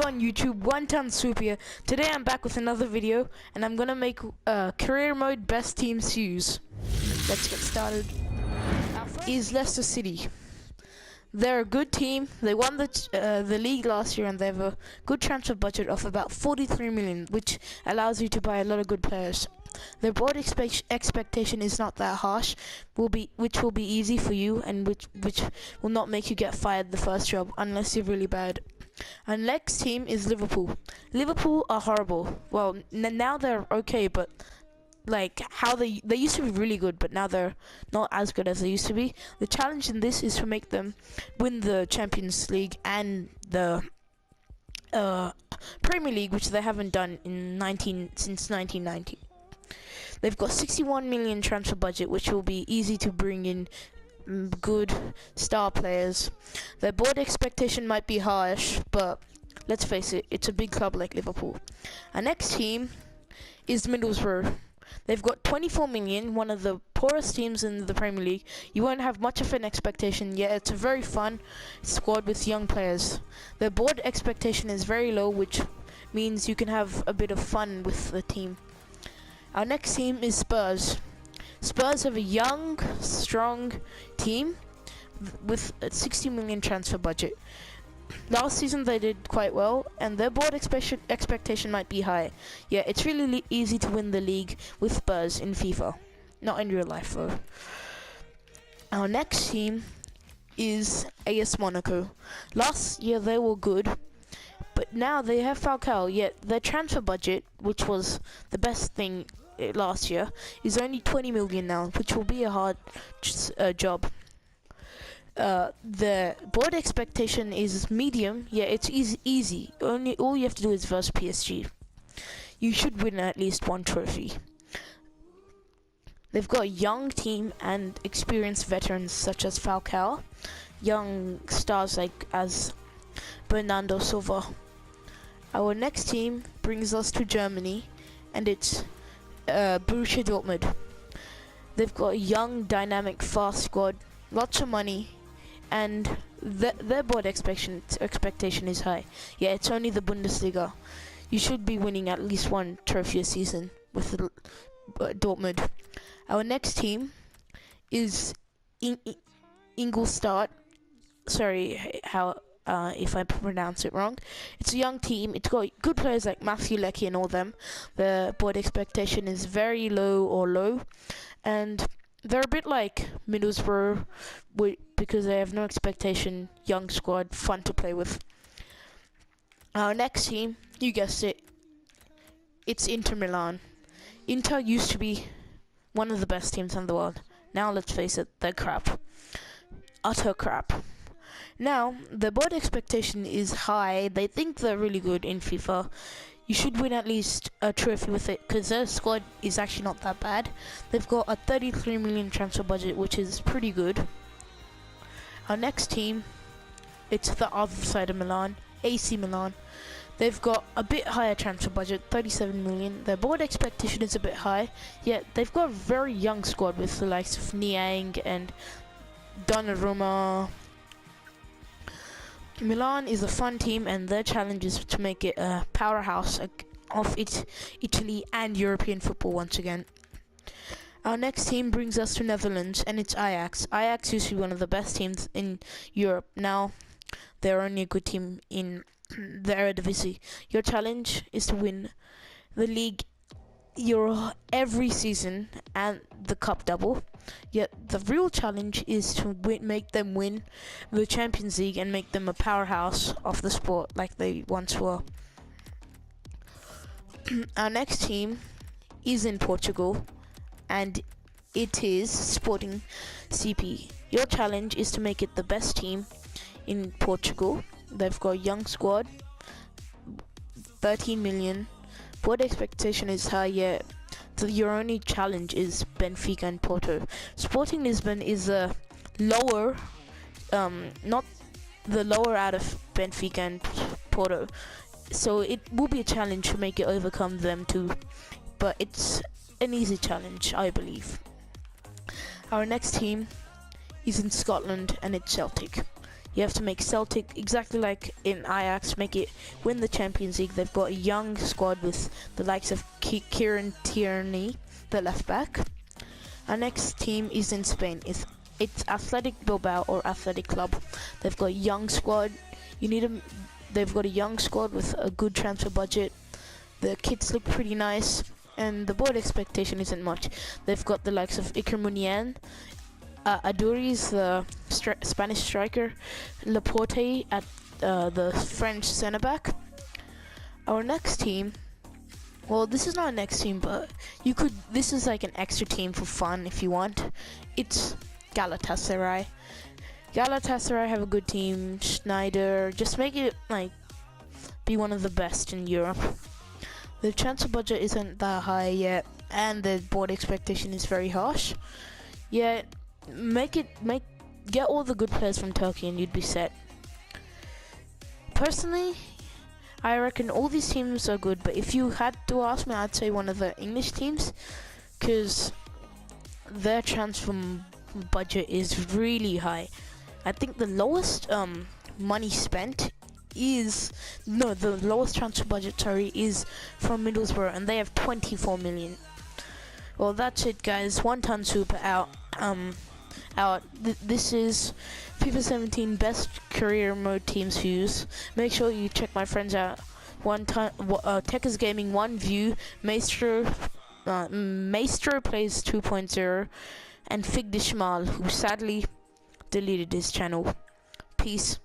on YouTube, One Ton Swoop here. Today I'm back with another video, and I'm gonna make career mode best teams to use. Let's get started. Is Leicester City. They're a good team. They won the league last year, and they have a good transfer budget of about 43 million, which allows you to buy a lot of good players. Their board expectation is not that harsh, which will be easy for you, and which will not make you get fired the first job unless you're really bad. Our next team is Liverpool. Liverpool are horrible. Well, now they're okay, but like how they used to be really good, but now they're not as good as they used to be. The challenge in this is to make them win the Champions League and the Premier League, which they haven't done since 1990. They've got 61 million transfer budget, which will be easy to bring in good star players. Their board expectation might be harsh, but let's face it, it's a big club like Liverpool. Our next team is Middlesbrough. They've got 24 million, one of the poorest teams in the Premier League. You won't have much of an expectation, yet it's a very fun squad with young players. Their board expectation is very low, which means you can have a bit of fun with the team. Our next team is Spurs. Spurs have a young, strong team with a 60 million transfer budget. Last season they did quite well, and their board expectation might be high. Yeah, it's really easy to win the league with Spurs in FIFA. Not in real life though. Our next team is AS Monaco. Last year they were good, but now they have Falcao, yet their transfer budget, which was the best thing last year, is only 20 million now, which will be a hard job. The board expectation is medium. Yeah, it's easy. All you have to do is versus PSG. You should win at least one trophy. They've got a young team and experienced veterans such as Falcao, young stars like as Bernardo Silva. Our next team brings us to Germany, and it's Borussia Dortmund. They've got a young, dynamic, fast squad, lots of money, and their board expectation is high. Yeah, it's only the Bundesliga. You should be winning at least one trophy a season with Dortmund. Our next team is Ingolstadt. Sorry, if I pronounce it wrong. It's a young team. It's got good players like Matthew Leckie and all them. The board expectation is very low, and they're a bit like Middlesbrough because they have no expectation, young squad, fun to play with. Our next team, you guessed it, it's Inter Milan. Inter used to be one of the best teams in the world. Now let's face it, they're crap. Utter crap. Now, the board expectation is high. They think they're really good in FIFA. You should win at least a trophy with it, because their squad is actually not that bad. They've got a 33 million transfer budget, which is pretty good. Our next team, it's the other side of Milan, AC Milan. They've got a bit higher transfer budget, 37 million. Their board expectation is a bit high, yet they've got a very young squad with the likes of Niang and Donnarumma. Milan is a fun team, and their challenge is to make it a powerhouse of Italy and European football once again. Our next team brings us to Netherlands, and it's Ajax. Ajax used to be one of the best teams in Europe. Now they're only a good team in the Eredivisie. Your challenge is to win the league every season and the cup double. Yet the real challenge is to make them win the Champions League and make them a powerhouse of the sport like they once were. Our next team is in Portugal, and it is Sporting CP. Your challenge is to make it the best team in Portugal. They've got a young squad, 13 million. Board expectation is high, yet your only challenge is Benfica and Porto. Sporting Lisbon is a lower, not the lower out of Benfica and Porto, so it will be a challenge to make it overcome them too, but it's an easy challenge, I believe. Our next team is in Scotland, and it's Celtic. You have to make Celtic, exactly like in Ajax, make it win the Champions League. They've got a young squad with the likes of Kieran Tierney, the left back. Our next team is in Spain. It's Athletic Bilbao or Athletic Club. They've got a young squad. They've got a young squad with a good transfer budget. The kits look pretty nice, and the board expectation isn't much. They've got the likes of Iker Muniain, Aduriz, the Spanish striker, Laporte at the French centre back. Our next team, well, this is not a next team, but this is like an extra team for fun if you want. It's Galatasaray. Galatasaray have a good team. Schneider, just make it like be one of the best in Europe. The transfer budget isn't that high yet, and the board expectation is very harsh. Yet, get all the good players from Turkey and you'd be set. Personally, I reckon all these teams are good, but if you had to ask me, I'd say one of the English teams, because their transfer budget is really high. I think the lowest money spent the lowest transfer budget, is from Middlesbrough, and they have 24 million. Well, that's it, guys. One Ton Super out. This is FIFA 17 best career mode teams to use. Make sure you check my friends out. Tekka's Gaming, One View, Maestro plays 2.0, and Fig Dishmal, who sadly deleted his channel. Peace.